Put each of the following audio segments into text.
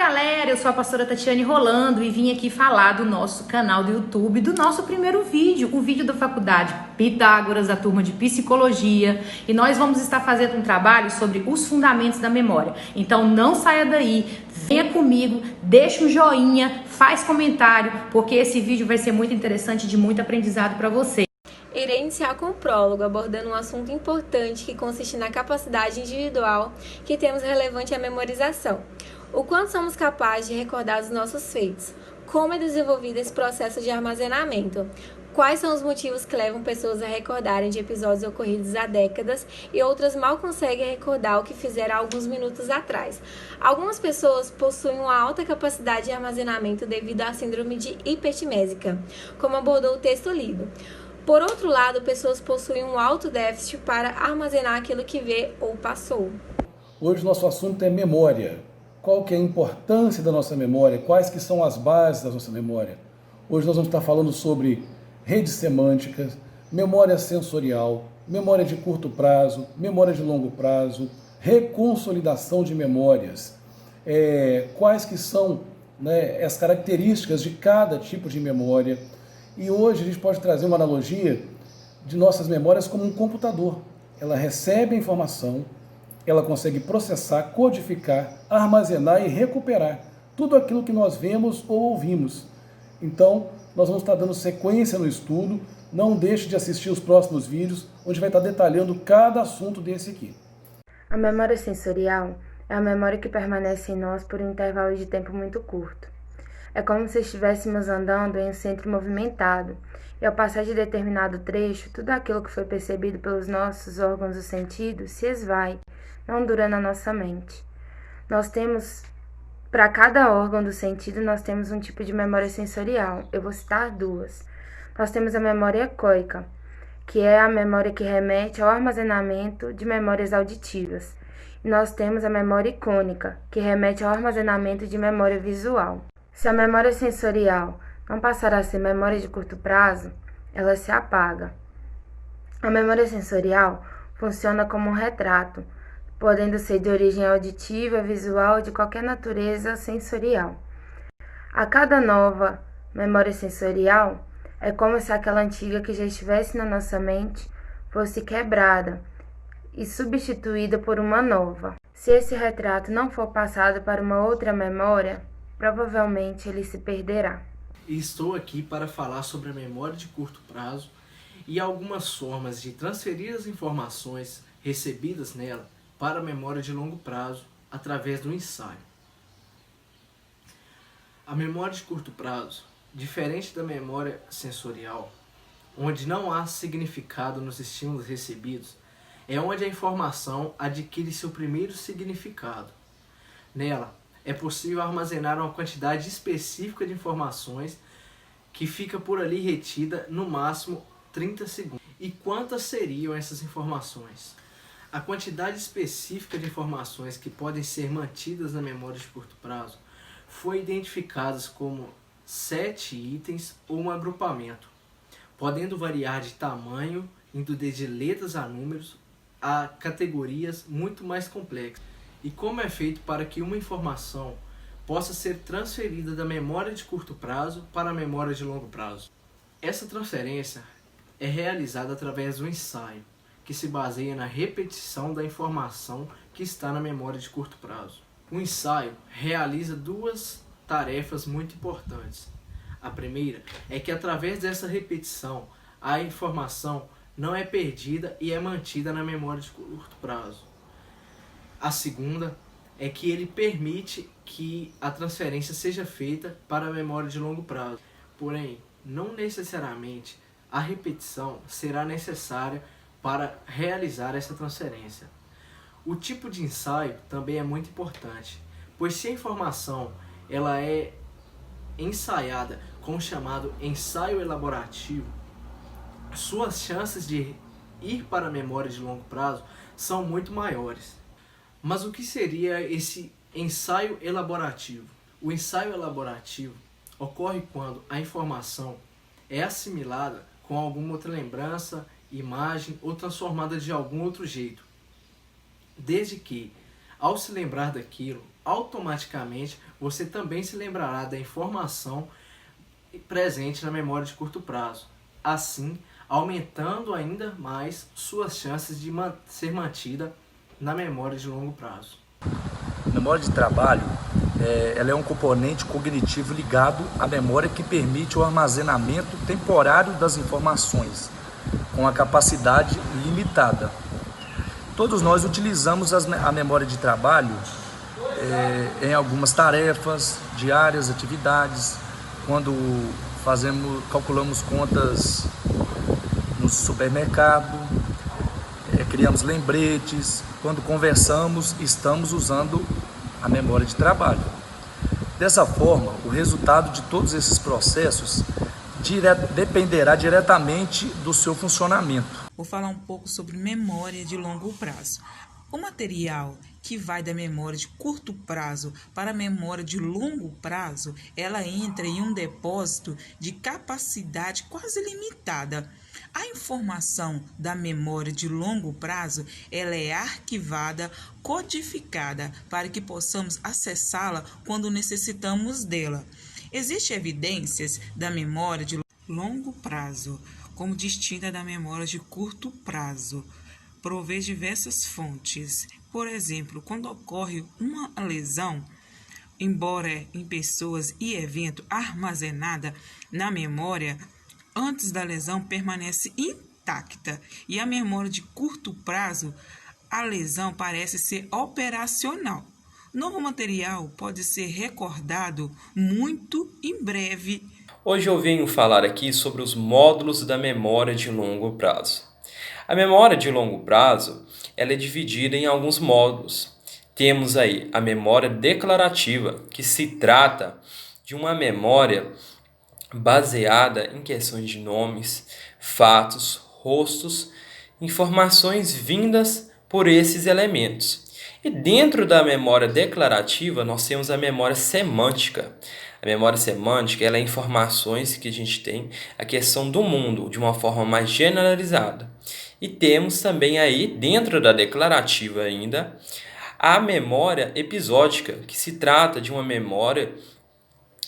galera, eu sou a pastora Tatiane Rolando e vim aqui falar do nosso canal do YouTube, do nosso primeiro vídeo, o vídeo da faculdade Pitágoras, da turma de Psicologia, e nós vamos estar fazendo um trabalho sobre os fundamentos da memória. Então não saia daí, venha comigo, deixa um joinha, faz comentário, porque esse vídeo vai ser muito interessante e de muito aprendizado para você. Irei iniciar com o prólogo, abordando um assunto importante que consiste na capacidade individual que temos relevante à memorização. O quanto somos capazes de recordar os nossos feitos, como é desenvolvido esse processo de armazenamento, quais são os motivos que levam pessoas a recordarem de episódios ocorridos há décadas e outras mal conseguem recordar o que fizeram há alguns minutos atrás. Algumas pessoas possuem uma alta capacidade de armazenamento devido à síndrome de hipertimésica, como abordou o texto lido. Por outro lado, pessoas possuem um alto déficit para armazenar aquilo que vê ou passou. Hoje o nosso assunto é memória. Qual que é a importância da nossa memória? Quais que são as bases da nossa memória? Hoje nós vamos estar falando sobre redes semânticas, memória sensorial, memória de curto prazo, memória de longo prazo, reconsolidação de memórias. Quais que são, as características de cada tipo de memória. E hoje a gente pode trazer uma analogia de nossas memórias como um computador. Ela recebe a informação, ela consegue processar, codificar, armazenar e recuperar tudo aquilo que nós vemos ou ouvimos. Então, nós vamos estar dando sequência no estudo. Não deixe de assistir os próximos vídeos, onde vai estar detalhando cada assunto desse aqui. A memória sensorial é a memória que permanece em nós por um intervalo de tempo muito curto. É como se estivéssemos andando em um centro movimentado, e ao passar de determinado trecho, tudo aquilo que foi percebido pelos nossos órgãos do sentido se esvai, não dura na nossa mente. Para cada órgão do sentido, nós temos um tipo de memória sensorial. Eu vou citar duas. Nós temos a memória ecóica, que é a memória que remete ao armazenamento de memórias auditivas. E nós temos a memória icônica, que remete ao armazenamento de memória visual. Se a memória sensorial não passar a ser memória de curto prazo, ela se apaga. A memória sensorial funciona como um retrato, podendo ser de origem auditiva, visual ou de qualquer natureza sensorial. A cada nova memória sensorial, é como se aquela antiga que já estivesse na nossa mente fosse quebrada e substituída por uma nova. Se esse retrato não for passado para uma outra memória, provavelmente ele se perderá. Estou aqui para falar sobre a memória de curto prazo e algumas formas de transferir as informações recebidas nela para a memória de longo prazo através do ensaio. A memória de curto prazo, diferente da memória sensorial, onde não há significado nos estímulos recebidos, é onde a informação adquire seu primeiro significado. Nela, é possível armazenar uma quantidade específica de informações que fica por ali retida no máximo 30 segundos. E quantas seriam essas informações? A quantidade específica de informações que podem ser mantidas na memória de curto prazo foi identificada como 7 itens ou um agrupamento, podendo variar de tamanho, indo desde letras a números, a categorias muito mais complexas. E como é feito para que uma informação possa ser transferida da memória de curto prazo para a memória de longo prazo? Essa transferência é realizada através do ensaio, que se baseia na repetição da informação que está na memória de curto prazo. O ensaio realiza duas tarefas muito importantes. A primeira é que através dessa repetição, a informação não é perdida e é mantida na memória de curto prazo. A segunda é que ele permite que a transferência seja feita para a memória de longo prazo. Porém, não necessariamente a repetição será necessária para realizar essa transferência. O tipo de ensaio também é muito importante, pois se a informação ela é ensaiada com o chamado ensaio elaborativo, suas chances de ir para a memória de longo prazo são muito maiores. Mas o que seria esse ensaio elaborativo? O ensaio elaborativo ocorre quando a informação é assimilada com alguma outra lembrança, imagem ou transformada de algum outro jeito, desde que, ao se lembrar daquilo, automaticamente você também se lembrará da informação presente na memória de curto prazo, assim aumentando ainda mais suas chances de ser mantida na memória de longo prazo. A memória de trabalho ela é um componente cognitivo ligado à memória que permite o armazenamento temporário das informações, com a capacidade limitada. Todos nós utilizamos a memória de trabalho em algumas tarefas diárias, atividades, quando calculamos contas no supermercado, criamos lembretes, quando conversamos, estamos usando a memória de trabalho. Dessa forma, o resultado de todos esses processos dependerá diretamente do seu funcionamento. Vou falar um pouco sobre memória de longo prazo. O material que vai da memória de curto prazo para a memória de longo prazo, ela entra em um depósito de capacidade quase limitada. A informação da memória de longo prazo, ela é arquivada, codificada, para que possamos acessá-la quando necessitamos dela. Existem evidências da memória de longo prazo, como distinta da memória de curto prazo. Provê diversas fontes. Por exemplo, quando ocorre uma lesão, embora em pessoas e evento armazenada na memória, antes da lesão permanece intacta. E a memória de curto prazo, a lesão parece ser operacional. Novo material pode ser recordado muito em breve. Hoje eu venho falar aqui sobre os módulos da memória de longo prazo. A memória de longo prazo ela é dividida em alguns módulos. Temos aí a memória declarativa, que se trata de uma memória baseada em questões de nomes, fatos, rostos, informações vindas por esses elementos. E dentro da memória declarativa, nós temos a memória semântica. A memória semântica ela é informações que a gente tem, a questão do mundo, de uma forma mais generalizada. E temos também aí, dentro da declarativa ainda, a memória episódica, que se trata de uma memória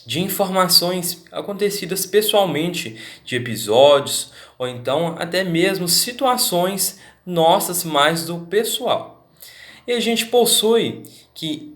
de informações acontecidas pessoalmente, de episódios, ou então até mesmo situações nossas mais do pessoal. E a gente possui que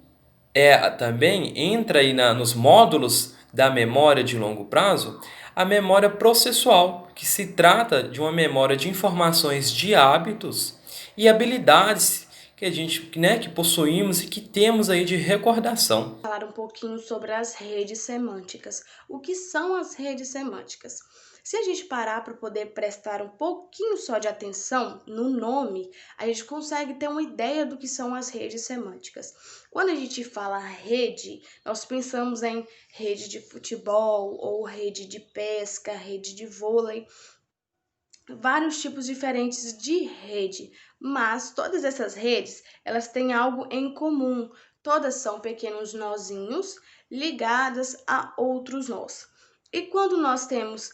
também entra aí nos módulos da memória de longo prazo, a memória processual, que se trata de uma memória de informações de hábitos e habilidades que a gente, que possuímos e que temos aí de recordação. Falar um pouquinho sobre as redes semânticas. O que são as redes semânticas? Se a gente parar para poder prestar um pouquinho só de atenção no nome, a gente consegue ter uma ideia do que são as redes semânticas. Quando a gente fala rede, nós pensamos em rede de futebol ou rede de pesca, rede de vôlei, vários tipos diferentes de rede, mas todas essas redes, elas têm algo em comum. Todas são pequenos nozinhos ligadas a outros nós. E quando nós temos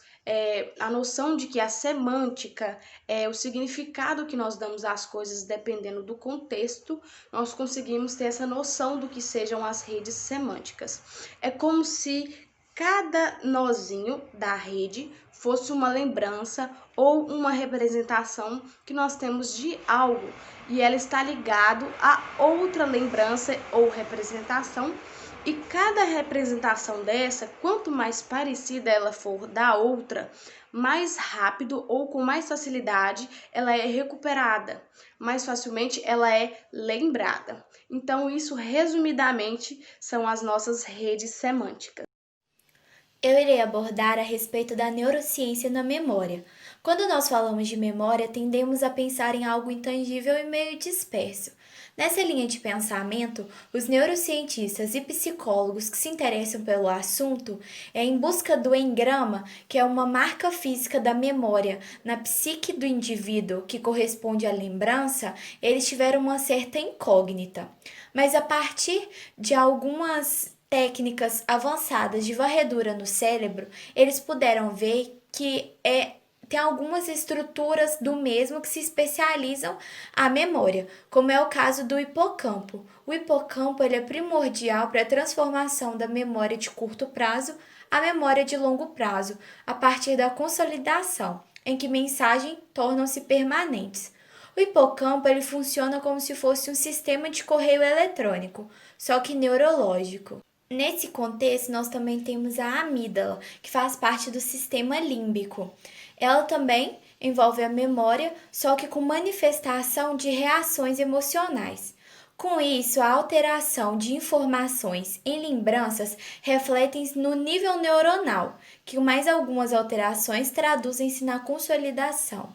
a noção de que a semântica é o significado que nós damos às coisas dependendo do contexto, nós conseguimos ter essa noção do que sejam as redes semânticas. É como se cada nozinho da rede fosse uma lembrança ou uma representação que nós temos de algo, e ela está ligado a outra lembrança ou representação. E cada representação dessa, quanto mais parecida ela for da outra, mais rápido ou com mais facilidade ela é recuperada, mais facilmente ela é lembrada. Então, isso, resumidamente, são as nossas redes semânticas. Eu irei abordar a respeito da neurociência na memória. Quando nós falamos de memória, tendemos a pensar em algo intangível e meio disperso. Nessa linha de pensamento, os neurocientistas e psicólogos que se interessam pelo assunto em busca do engrama, que é uma marca física da memória na psique do indivíduo que corresponde à lembrança, eles tiveram uma certa incógnita. Mas a partir de algumas técnicas avançadas de varredura no cérebro, eles puderam ver que tem algumas estruturas do mesmo que se especializam à memória, como é o caso do hipocampo. O hipocampo ele é primordial para a transformação da memória de curto prazo à memória de longo prazo, a partir da consolidação, em que mensagens tornam-se permanentes. O hipocampo ele funciona como se fosse um sistema de correio eletrônico, só que neurológico. Nesse contexto, nós também temos a amígdala, que faz parte do sistema límbico. Ela também envolve a memória, só que com manifestação de reações emocionais. Com isso, a alteração de informações em lembranças refletem no nível neuronal, que mais algumas alterações traduzem-se na consolidação.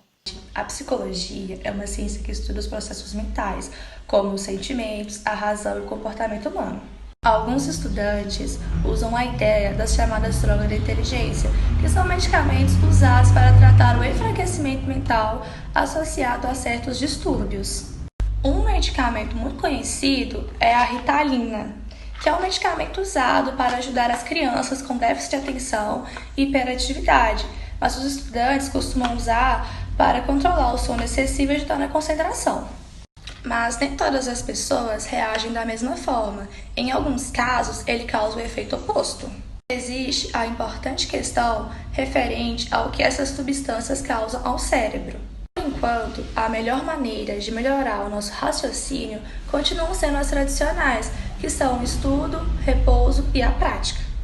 A psicologia é uma ciência que estuda os processos mentais, como os sentimentos, a razão e o comportamento humano. Alguns estudantes usam a ideia das chamadas drogas da inteligência, que são medicamentos usados para tratar o enfraquecimento mental associado a certos distúrbios. Um medicamento muito conhecido é a Ritalina, que é um medicamento usado para ajudar as crianças com déficit de atenção e hiperatividade, mas os estudantes costumam usar para controlar o sono excessivo e ajudar na concentração. Mas nem todas as pessoas reagem da mesma forma. Em alguns casos, ele causa o efeito oposto. Existe a importante questão referente ao que essas substâncias causam ao cérebro. Por enquanto, a melhor maneira de melhorar o nosso raciocínio continuam sendo as tradicionais, que são o estudo, repouso e a prática.